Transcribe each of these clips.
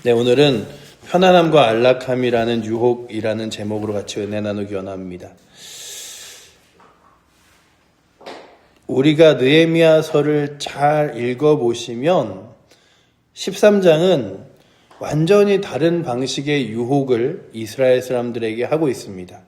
네, 오늘은 편안함과 안락함이라는 유혹이라는 제목으로 같이 은혜 나누기 원합니다. 우리가 느헤미야서를 잘 읽어보시면 13장은 완전히 다른 방식의 유혹을 이스라엘 사람들에게 하고 있습니다.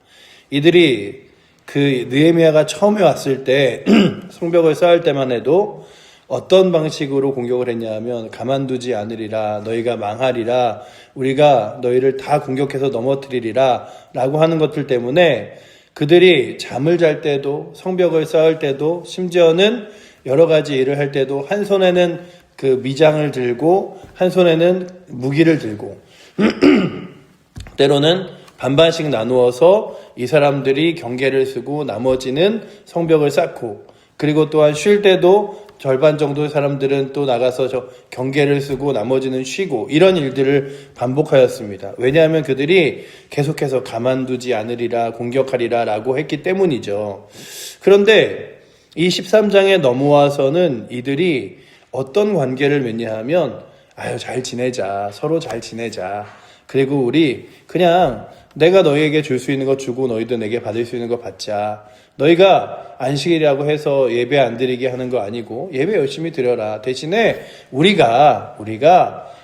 이들이 그 느헤미야가 처음에 왔을 때 성벽을 쌓을 때만 해도 어떤 방식으로 공격을 했냐 하면 가만두지 않으리라, 너희가 망하리라, 우리가 너희를 다 공격해서 넘어뜨리리라 라고 하는 것들 때문에 그들이 잠을 잘 때도 성벽을 쌓을 때도 심지어는 여러 가지 일을 할 때도 한 손에는 그 미장을 들고 한 손에는 무기를 들고 때로는 반반씩 나누어서 이 사람들이 경계를 쓰고 나머지는 성벽을 쌓고, 그리고 또한 쉴 때도 절반 정도의 사람들은 또 나가서 경계를 쓰고 나머지는 쉬고, 이런 일들을 반복하였습니다. 왜냐하면 그들이 계속해서 가만두지 않으리라, 공격하리라 라고 했기 때문이죠. 그런데 이 13장에 넘어와서는 이들이 어떤 관계를 맺냐 하면 잘 지내자, 서로 잘 지내자, 그리고 우리 그냥 내가 너희에게 줄 수 있는 거 주고 너희도 내게 받을 수 있는 거 받자. 너희가 안식일이라고 해서 예배 안 드리게 하는 거 아니고 예배 열심히 드려라. 대신에 우리가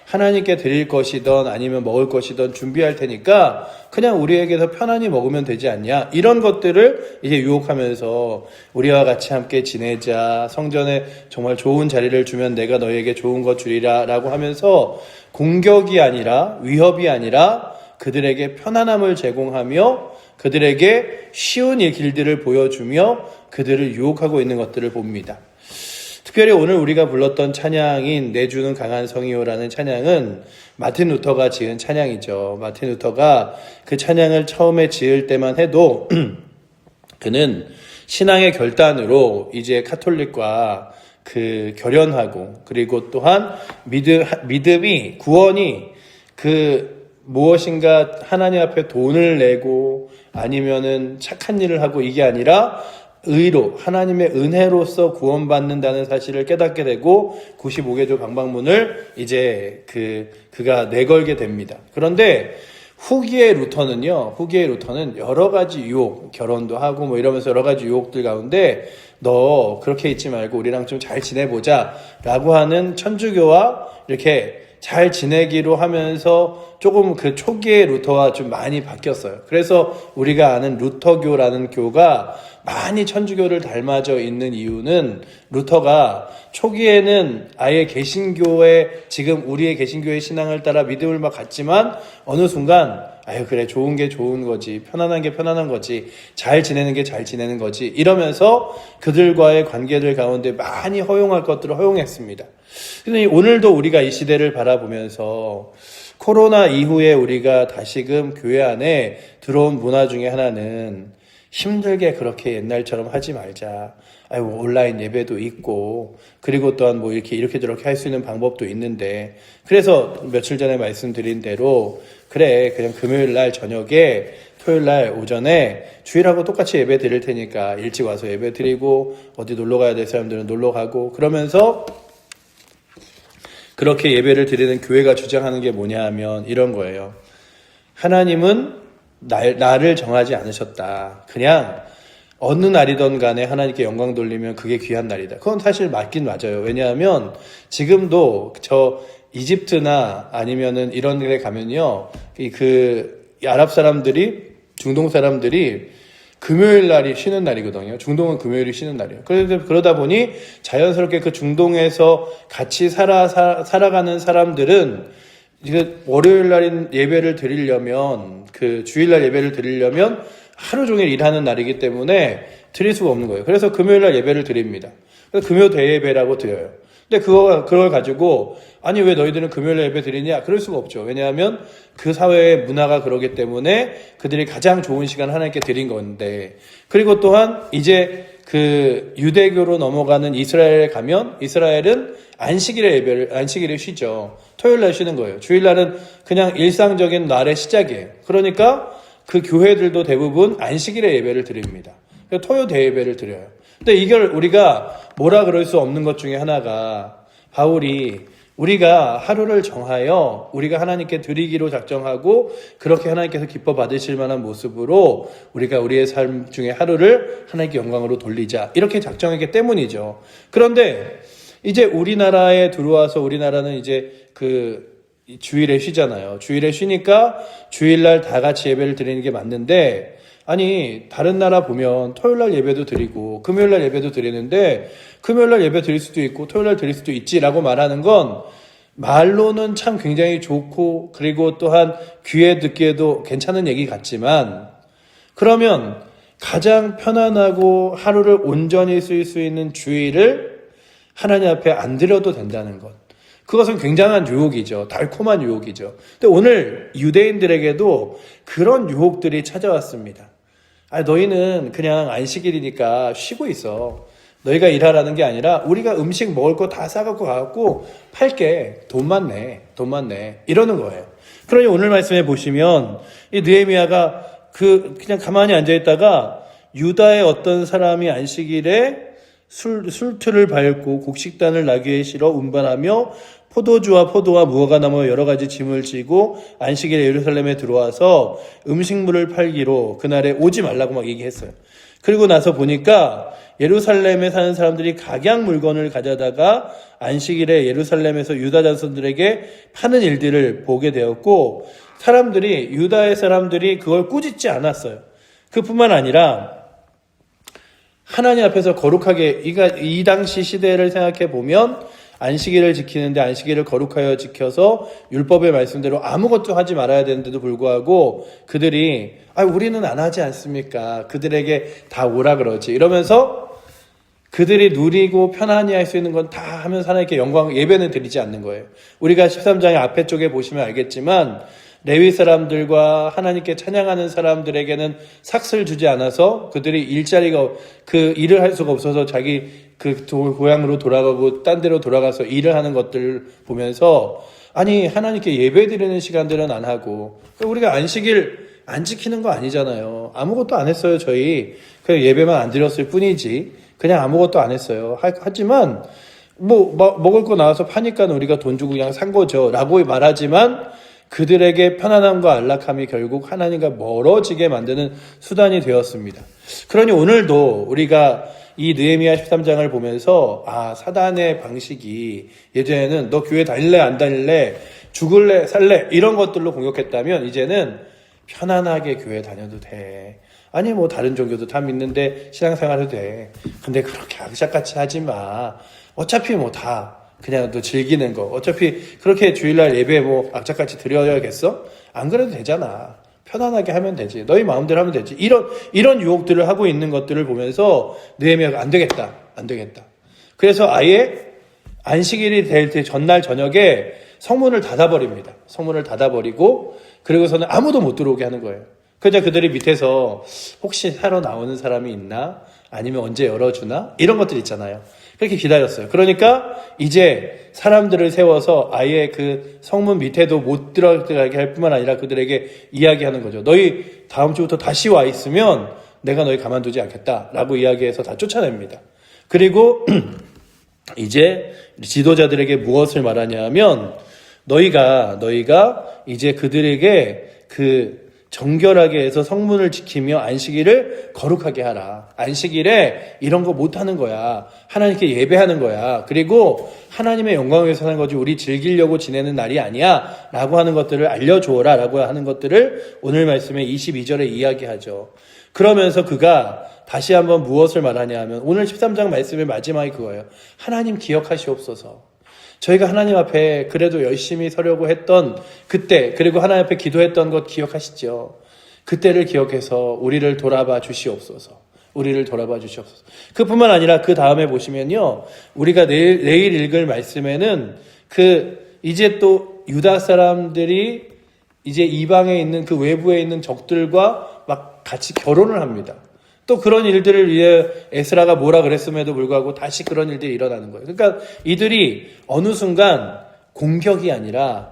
하나님께 드릴 것이든 아니면 먹을 것이든 준비할 테니까 그냥 우리에게서 편안히 먹으면 되지 않냐. 이런 것들을 이제 유혹하면서 우리와 같이 함께 지내자. 성전에 정말 좋은 자리를 주면 내가 너희에게 좋은 것 주리라 라고 하면서 공격이 아니라, 위협이 아니라 그들에게 편안함을 제공하며 그들에게 쉬운 길들을 보여주며 그들을 유혹하고 있는 것들을 봅니다. 특별히 오늘 우리가 불렀던 찬양인 내 주는 강한 성이요라는 찬양은 마틴 루터가 지은 찬양이죠. 마틴 루터가 그 찬양을 처음에 지을 때만 해도 그는 신앙의 결단으로 이제 카톨릭과 그 결연하고, 그리고 또한 믿음이, 구원이 무엇인가 하나님 앞에 돈을 내고 아니면은 착한 일을 하고 이게 아니라 의로, 하나님의 은혜로서 구원받는다는 사실을 깨닫게 되고 95개조 방방문을 이제 그가 내걸게 됩니다. 그런데 후기의 루터는 여러 가지 유혹, 결혼도 하고 이러면서 여러 가지 유혹들 가운데 너 그렇게 있지 말고 우리랑 좀 잘 지내보자 라고 하는 천주교와 이렇게 잘 지내기로 하면서 조금 그 초기의 루터와 좀 많이 바뀌었어요. 그래서 우리가 아는 루터교라는 교가 많이 천주교를 닮아져 있는 이유는 루터가 초기에는 아예 개신교의, 지금 우리의 개신교의 신앙을 따라 믿음을 막 갖지만 어느 순간 그래, 좋은 게 좋은 거지, 편안한 게 편안한 거지, 잘 지내는 게 잘 지내는 거지, 이러면서 그들과의 관계들 가운데 많이 허용할 것들을 허용했습니다. 근데 오늘도 우리가 이 시대를 바라보면서 코로나 이후에 우리가 다시금 교회 안에 들어온 문화 중에 하나는 힘들게 그렇게 옛날처럼 하지 말자. 온라인 예배도 있고, 그리고 또한 이렇게 저렇게 할 수 있는 방법도 있는데, 그래서 며칠 전에 말씀드린 대로, 그래, 그냥 금요일 날 저녁에, 토요일 날 오전에 주일하고 똑같이 예배 드릴 테니까 일찍 와서 예배 드리고, 어디 놀러 가야 될 사람들은 놀러 가고, 그러면서 그렇게 예배를 드리는 교회가 주장하는 게 뭐냐 하면 이런 거예요. 하나님은 나를 정하지 않으셨다. 그냥 어느 날이든 간에 하나님께 영광 돌리면 그게 귀한 날이다. 그건 사실 맞긴 맞아요. 왜냐하면 지금도 저 이집트나 아니면은 이런 데 가면요, 아랍 사람들이, 중동 사람들이 금요일 날이 쉬는 날이거든요. 중동은 금요일이 쉬는 날이에요. 그러다 보니 자연스럽게 그 중동에서 같이 살아가는 사람들은 이제 월요일 날 예배를 드리려면, 주일날 예배를 드리려면 하루 종일 일하는 날이기 때문에 드릴 수가 없는 거예요. 그래서 금요일 날 예배를 드립니다. 그래서 금요 대예배라고 드려요. 근데 그걸 가지고 왜 너희들은 금요일 예배 드리냐? 그럴 수가 없죠. 왜냐하면 그 사회의 문화가 그러기 때문에 그들이 가장 좋은 시간 하나님께 드린 건데, 그리고 또한 이제 유대교로 넘어가는 이스라엘에 가면 이스라엘은 안식일에 쉬죠. 토요일 날 쉬는 거예요. 주일 날은 그냥 일상적인 날의 시작이에요. 그러니까 그 교회들도 대부분 안식일에 예배를 드립니다. 토요 대예배를 드려요. 근데 이걸 우리가 뭐라 그럴 수 없는 것 중에 하나가, 바울이 우리가 하루를 정하여 우리가 하나님께 드리기로 작정하고 그렇게 하나님께서 기뻐 받으실 만한 모습으로 우리가 우리의 삶 중에 하루를 하나님께 영광으로 돌리자 이렇게 작정했기 때문이죠. 그런데 이제 우리나라에 들어와서 우리나라는 이제 주일에 쉬잖아요. 주일에 쉬니까 주일날 다 같이 예배를 드리는 게 맞는데 아니 다른 나라 보면 토요일날 예배도 드리고 금요일날 예배도 드리는데 금요일날 예배 드릴 수도 있고 토요일날 드릴 수도 있지라고 말하는 건 말로는 참 굉장히 좋고 그리고 또한 귀에 듣기에도 괜찮은 얘기 같지만 그러면 가장 편안하고 하루를 온전히 쓸 수 있는 주일을 하나님 앞에 안 드려도 된다는 것. 그것은 굉장한 유혹이죠. 달콤한 유혹이죠. 근데 오늘 유대인들에게도 그런 유혹들이 찾아왔습니다. 너희는 그냥 안식일이니까 쉬고 있어. 너희가 일하라는 게 아니라 우리가 음식 먹을 거 다 싸갖고 가갖고 팔게. 돈만 내. 이러는 거예요. 그러니 오늘 말씀에 보시면 이 느헤미야가 그냥 가만히 앉아있다가 유다의 어떤 사람이 안식일에 술틀을 밟고 곡식단을 나귀에 실어 운반하며 포도주와 포도와 무화과 나무 여러 가지 짐을 지고 안식일에 예루살렘에 들어와서 음식물을 팔기로 그날에 오지 말라고 막 얘기했어요. 그리고 나서 보니까 예루살렘에 사는 사람들이 각양 물건을 가져다가 안식일에 예루살렘에서 유다 자손들에게 파는 일들을 보게 되었고 유다의 사람들이 그걸 꾸짖지 않았어요. 그뿐만 아니라 하나님 앞에서 거룩하게 이 당시 시대를 생각해 보면 안식일을 지키는데 안식일을 거룩하여 지켜서 율법의 말씀대로 아무것도 하지 말아야 되는데도 불구하고 그들이 우리는 안 하지 않습니까? 그들에게 다 오라 그러지. 이러면서 그들이 누리고 편안히 할 수 있는 건 다 하면서 하나님께 영광 예배는 드리지 않는 거예요. 우리가 13장의 앞에 쪽에 보시면 알겠지만 레위 사람들과 하나님께 찬양하는 사람들에게는 삭슬 주지 않아서 그들이 일을 할 수가 없어서 자기 고향으로 돌아가고 딴 데로 돌아가서 일을 하는 것들을 보면서 하나님께 예배 드리는 시간들은 안 하고 우리가 안식일 안 지키는 거 아니잖아요. 아무것도 안 했어요. 저희 그냥 예배만 안 드렸을 뿐이지 그냥 아무것도 안 했어요. 하지만 먹을 거 나와서 파니까 우리가 돈 주고 그냥 산 거죠 라고 말하지만 그들에게 편안함과 안락함이 결국 하나님과 멀어지게 만드는 수단이 되었습니다. 그러니 오늘도 우리가 이 느헤미야 13장을 보면서 사단의 방식이 예전에는 너 교회 다닐래 안 다닐래 죽을래 살래 이런 것들로 공격했다면 이제는 편안하게 교회 다녀도 돼. 다른 종교도 다 믿는데 신앙생활 해도 돼. 근데 그렇게 악착같이 하지 마. 어차피 다 그냥 또 즐기는 거. 어차피 그렇게 주일날 예배 악착같이 드려야겠어? 안 그래도 되잖아. 편안하게 하면 되지. 너희 마음대로 하면 되지. 이런 유혹들을 하고 있는 것들을 보면서 느헤미야가 안 되겠다. 그래서 아예 안식일이 될 때 전날 저녁에 성문을 닫아버립니다. 성문을 닫아버리고 그리고서는 아무도 못 들어오게 하는 거예요. 그러자 그들이 밑에서 혹시 사러 나오는 사람이 있나? 아니면 언제 열어주나? 이런 것들 있잖아요. 그렇게 기다렸어요. 그러니까 이제 사람들을 세워서 아예 성문 밑에도 못 들어가게 할 뿐만 아니라 그들에게 이야기하는 거죠. 너희 다음 주부터 다시 와 있으면 내가 너희 가만두지 않겠다라고 이야기해서 다 쫓아냅니다. 그리고 이제 지도자들에게 무엇을 말하냐 하면 너희가 이제 그들에게 정결하게 해서 성문을 지키며 안식일을 거룩하게 하라. 안식일에 이런 거 못하는 거야. 하나님께 예배하는 거야. 그리고 하나님의 영광을 위해서 사는 거지 우리 즐기려고 지내는 날이 아니야 라고 하는 것들을 알려주어라 라고 하는 것들을 오늘 말씀에 22절에 이야기하죠. 그러면서 그가 다시 한번 무엇을 말하냐 하면 오늘 13장 말씀의 마지막이 그거예요. 하나님 기억하시옵소서. 저희가 하나님 앞에 그래도 열심히 서려고 했던 그때 그리고 하나님 앞에 기도했던 것 기억하시죠? 그때를 기억해서 우리를 돌아봐 주시옵소서. 그뿐만 아니라 그 다음에 보시면요. 우리가 내일 읽을 말씀에는 이제 또 유다 사람들이 이제 이방에 있는 외부에 있는 적들과 막 같이 결혼을 합니다. 또 그런 일들을 위해 에스라가 뭐라 그랬음에도 불구하고 다시 그런 일들이 일어나는 거예요. 그러니까 이들이 어느 순간 공격이 아니라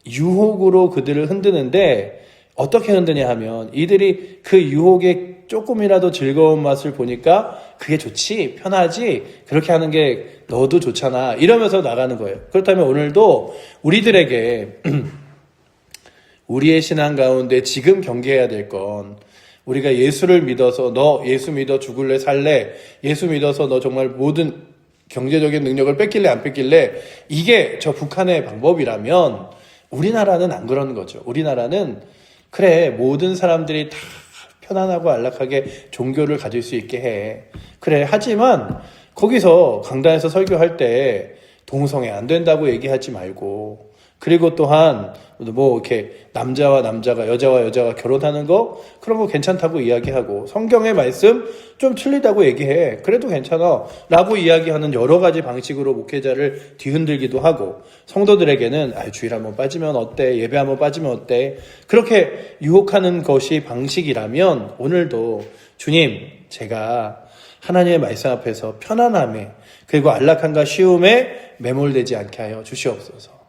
유혹으로 그들을 흔드는데 어떻게 흔드냐 하면 이들이 유혹에 조금이라도 즐거운 맛을 보니까 그게 좋지, 편하지, 그렇게 하는 게 너도 좋잖아, 이러면서 나가는 거예요. 그렇다면 오늘도 우리들에게 우리의 신앙 가운데 지금 경계해야 될 건, 우리가 예수를 믿어서 너 예수 믿어 죽을래 살래, 예수 믿어서 너 정말 모든 경제적인 능력을 뺏길래 안 뺏길래, 이게 저 북한의 방법이라면 우리나라는 안 그러는 거죠. 우리나라는 그래, 모든 사람들이 다 편안하고 안락하게 종교를 가질 수 있게 해. 그래, 하지만 거기서 강단에서 설교할 때 동성애 안 된다고 얘기하지 말고, 그리고 또한 뭐 이렇게 남자와 남자가, 여자와 여자가 결혼하는 거, 그런 거 괜찮다고 이야기하고, 성경의 말씀 좀 틀리다고 얘기해, 그래도 괜찮아 라고 이야기하는 여러 가지 방식으로 목회자를 뒤흔들기도 하고, 성도들에게는 주일 한번 빠지면 어때, 예배 한번 빠지면 어때, 그렇게 유혹하는 것이 방식이라면, 오늘도 주님, 제가 하나님의 말씀 앞에서 편안함에, 그리고 안락함과 쉬움에 매몰되지 않게 하여 주시옵소서.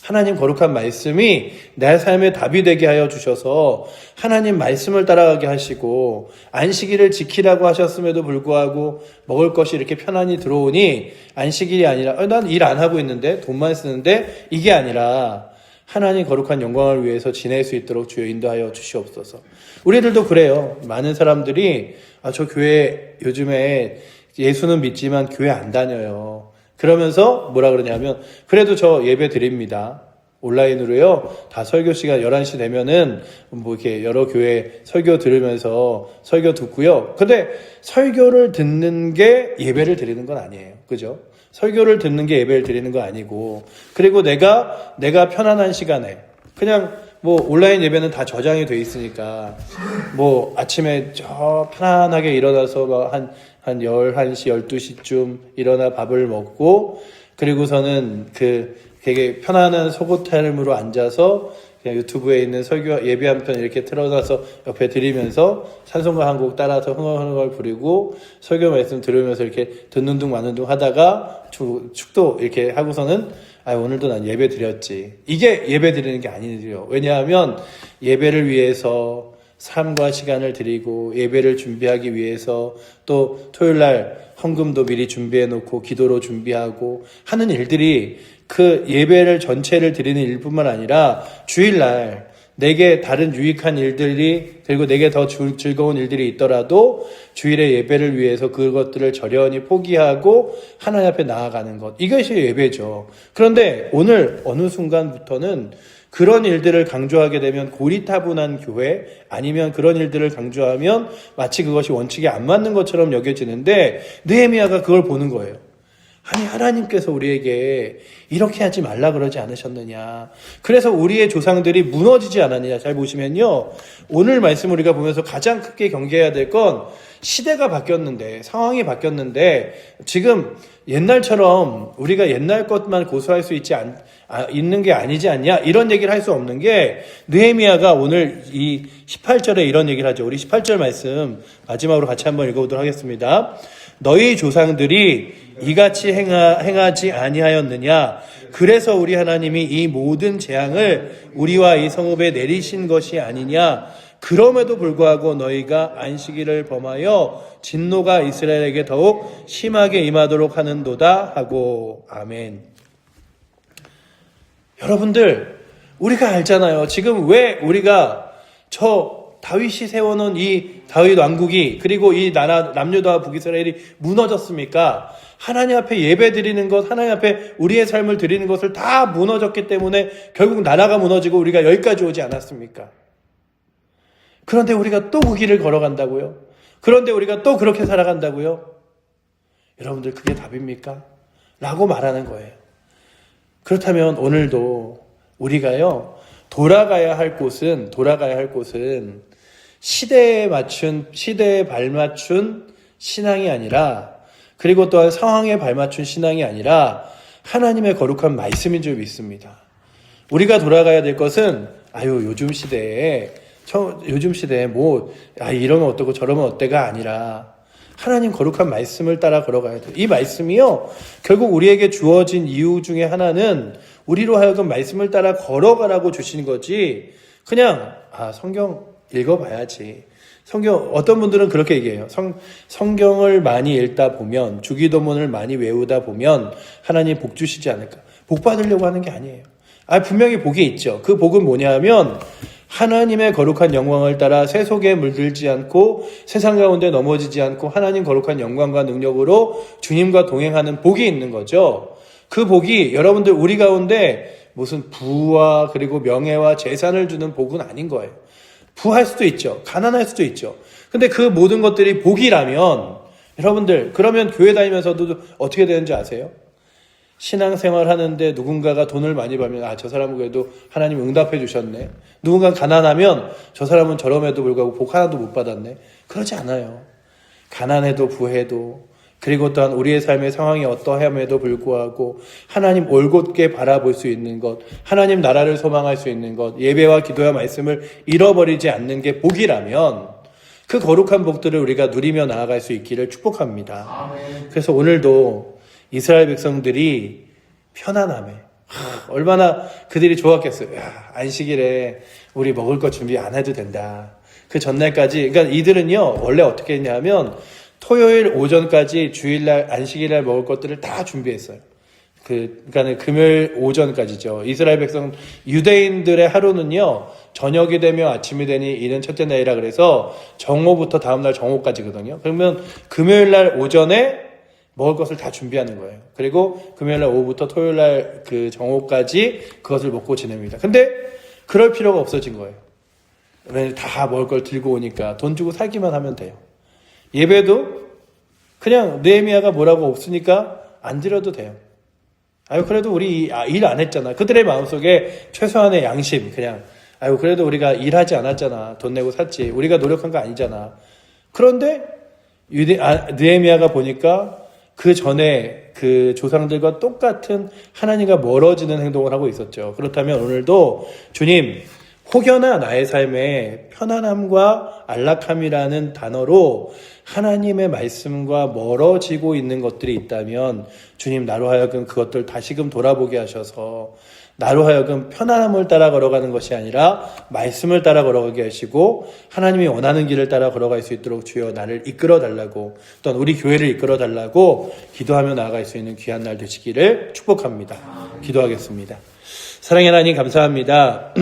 하나님 거룩한 말씀이 내 삶의 답이 되게 하여 주셔서 하나님 말씀을 따라가게 하시고, 안식일을 지키라고 하셨음에도 불구하고 먹을 것이 이렇게 편안히 들어오니, 안식일이 아니라 난 일 안 하고 있는데 돈만 쓰는데, 이게 아니라 하나님 거룩한 영광을 위해서 지낼 수 있도록 주여 인도하여 주시옵소서. 우리들도 그래요. 많은 사람들이 저 교회 요즘에 예수는 믿지만 교회 안 다녀요. 그러면서 뭐라 그러냐면, 그래도 저 예배 드립니다. 온라인으로요. 다 설교 시간 11시 되면은 뭐 이렇게 여러 교회 설교 들으면서 설교 듣고요. 근데 설교를 듣는 게 예배를 드리는 건 아니에요. 그죠? 설교를 듣는 게 예배를 드리는 거 아니고, 그리고 내가 편안한 시간에 그냥 뭐 온라인 예배는 다 저장이 돼 있으니까, 뭐 아침에 저 편안하게 일어나서 한 11시, 12시쯤 일어나 밥을 먹고, 그리고서는 되게 편안한 속옷탈음으로 앉아서 그냥 유튜브에 있는 설교 예배 한 편 이렇게 틀어놔서 옆에 드리면서 찬송가 한 곡 따라서 흥얼흥얼 부르고, 설교 말씀 들으면서 이렇게 듣는 둥 마는 둥 하다가 축도 이렇게 하고서는 오늘도 난 예배 드렸지. 이게 예배 드리는 게 아니에요. 왜냐하면 예배를 위해서 삶과 시간을 드리고, 예배를 준비하기 위해서 또 토요일날 헌금도 미리 준비해 놓고 기도로 준비하고 하는 일들이, 그 예배를 전체를 드리는 일뿐만 아니라 주일날 내게 다른 유익한 일들이, 그리고 내게 더 즐거운 일들이 있더라도 주일의 예배를 위해서 그것들을 저련히 포기하고 하나님 앞에 나아가는 것, 이것이 예배죠. 그런데 오늘 어느 순간부터는 그런 일들을 강조하게 되면 고리타분한 교회, 아니면 그런 일들을 강조하면 마치 그것이 원칙에 안 맞는 것처럼 여겨지는데, 느헤미야가 그걸 보는 거예요. 아니, 하나님께서 우리에게 이렇게 하지 말라 그러지 않으셨느냐. 그래서 우리의 조상들이 무너지지 않았느냐. 잘 보시면요, 오늘 말씀 우리가 보면서 가장 크게 경계해야 될 건, 시대가 바뀌었는데, 상황이 바뀌었는데, 지금 옛날처럼 우리가 옛날 것만 고수할 수 있는 게 아니지 않냐, 이런 얘기를 할 수 없는 게, 느헤미야가 오늘 이 18절에 이런 얘기를 하죠. 우리 18절 말씀 마지막으로 같이 한번 읽어보도록 하겠습니다. 너희 조상들이 이같이 행하지 아니하였느냐. 그래서 우리 하나님이 이 모든 재앙을 우리와 이 성읍에 내리신 것이 아니냐. 그럼에도 불구하고 너희가 안식일을 범하여 진노가 이스라엘에게 더욱 심하게 임하도록 하는도다 하고. 아멘. 여러분들, 우리가 알잖아요. 지금 왜 우리가 다윗이 세워놓은 이 다윗 왕국이, 그리고 이 나라 남유다와 북이스라엘이 무너졌습니까? 하나님 앞에 예배 드리는 것, 하나님 앞에 우리의 삶을 드리는 것을 다 무너졌기 때문에 결국 나라가 무너지고 우리가 여기까지 오지 않았습니까? 그런데 우리가 또 그 길을 걸어간다고요? 그런데 우리가 또 그렇게 살아간다고요? 여러분들, 그게 답입니까? 라고 말하는 거예요. 그렇다면 오늘도 우리가요, 돌아가야 할 곳은 시대에 발맞춘 신앙이 아니라, 그리고 또한 상황에 발맞춘 신앙이 아니라 하나님의 거룩한 말씀인 줄 믿습니다. 우리가 돌아가야 될 것은 요즘 시대에 이러면 어떠고 저러면 어때가 아니라 하나님 거룩한 말씀을 따라 걸어가야 돼요. 이 말씀이요, 결국 우리에게 주어진 이유 중에 하나는 우리로 하여금 말씀을 따라 걸어가라고 주신 거지, 그냥 성경 읽어봐야지, 어떤 분들은 그렇게 얘기해요. 성경을 많이 읽다 보면, 주기도문을 많이 외우다 보면 하나님 복 주시지 않을까. 복 받으려고 하는 게 아니에요. 분명히 복이 있죠. 그 복은 뭐냐 하면 하나님의 거룩한 영광을 따라 세속에 물들지 않고 세상 가운데 넘어지지 않고 하나님 거룩한 영광과 능력으로 주님과 동행하는 복이 있는 거죠. 그 복이 여러분들 우리 가운데 무슨 부와 그리고 명예와 재산을 주는 복은 아닌 거예요. 부할 수도 있죠. 가난할 수도 있죠. 근데 그 모든 것들이 복이라면 여러분들 그러면 교회 다니면서도 어떻게 되는지 아세요? 신앙생활 하는데 누군가가 돈을 많이 벌면 저 사람은 그래도 하나님 응답해 주셨네. 누군가 가난하면 저 사람은 저럼에도 불구하고 복 하나도 못 받았네. 그러지 않아요. 가난해도 부해도 그리고 또한 우리의 삶의 상황이 어떠함에도 불구하고 하나님 올곧게 바라볼 수 있는 것, 하나님 나라를 소망할 수 있는 것, 예배와 기도와 말씀을 잃어버리지 않는 게 복이라면 그 거룩한 복들을 우리가 누리며 나아갈 수 있기를 축복합니다. 그래서 오늘도 이스라엘 백성들이 편안함에 얼마나 그들이 좋았겠어요. 안식일에 우리 먹을 것 준비 안 해도 된다. 그 전날까지 그러니까 이들은요 원래 어떻게 했냐면 토요일 오전까지 주일날 안식일날 먹을 것들을 다 준비했어요. 그러니까 금요일 오전까지죠. 이스라엘 백성 유대인들의 하루는요 저녁이 되며 아침이 되니 이는 첫째 날이라 그래서 정오부터 다음날 정오까지거든요. 그러면 금요일날 오전에 먹을 것을 다 준비하는 거예요. 그리고 금요일날 오후부터 토요일날 그 정오까지 그것을 먹고 지냅니다. 근데 그럴 필요가 없어진 거예요. 왜냐면 다 먹을 걸 들고 오니까 돈 주고 살기만 하면 돼요. 예배도 그냥 느헤미야가 뭐라고 없으니까 안 드려도 돼요. 그래도 우리 일 안 했잖아. 그들의 마음속에 최소한의 양심 그냥 그래도 우리가 일하지 않았잖아. 돈 내고 샀지. 우리가 노력한 거 아니잖아. 그런데 느헤미야가 보니까 그 전에 그 조상들과 똑같은 하나님과 멀어지는 행동을 하고 있었죠. 그렇다면 오늘도 주님 혹여나 나의 삶에 편안함과 안락함이라는 단어로 하나님의 말씀과 멀어지고 있는 것들이 있다면 주님 나로 하여금 그것들 다시금 돌아보게 하셔서 나로 하여금 편안함을 따라 걸어가는 것이 아니라 말씀을 따라 걸어가게 하시고 하나님이 원하는 길을 따라 걸어갈 수 있도록 주여 나를 이끌어 달라고 또한 우리 교회를 이끌어 달라고 기도하며 나아갈 수 있는 귀한 날 되시기를 축복합니다. 기도하겠습니다. 사랑의 하나님 감사합니다.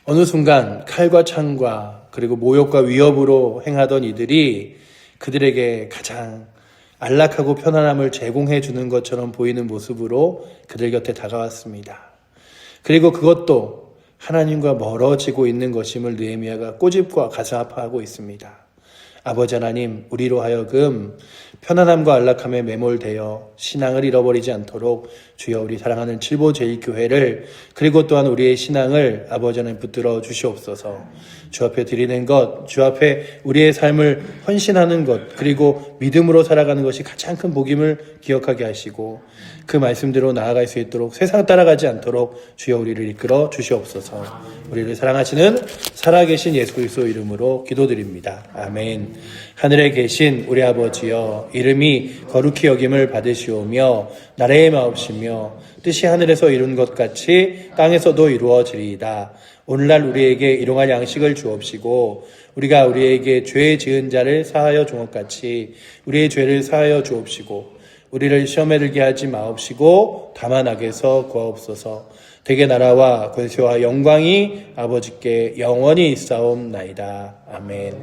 어느 순간 칼과 창과 그리고 모욕과 위협으로 행하던 이들이 그들에게 가장 안락하고 편안함을 제공해 주는 것처럼 보이는 모습으로 그들 곁에 다가왔습니다. 그리고 그것도 하나님과 멀어지고 있는 것임을 느헤미야가 꼬집고 가슴 아파하고 있습니다. 아버지 하나님, 우리로 하여금 편안함과 안락함에 매몰되어 신앙을 잃어버리지 않도록 주여 우리 사랑하는 칠보 제1교회를 그리고 또한 우리의 신앙을 아버지 하나님 붙들어 주시옵소서. 주 앞에 드리는 것, 주 앞에 우리의 삶을 헌신하는 것, 그리고 믿음으로 살아가는 것이 가장 큰 복임을 기억하게 하시고 그 말씀대로 나아갈 수 있도록 세상 따라가지 않도록 주여 우리를 이끌어 주시옵소서. 우리를 사랑하시는 살아계신 예수 그리스도 이름으로 기도드립니다. 아멘. 하늘에 계신 우리 아버지여, 이름이 거룩히 여김을 받으시오며 나라의 마옵시며 뜻이 하늘에서 이룬 것 같이 땅에서도 이루어지리이다. 오늘날 우리에게 일용할 양식을 주옵시고 우리가 우리에게 죄 지은 자를 사하여 준 것 같이 우리의 죄를 사하여 주옵시고 우리를 시험에 들게 하지 마옵시고 다만 악에서 구하옵소서. 대개 나라와 권세와 영광이 아버지께 영원히 있사옵나이다. 아멘.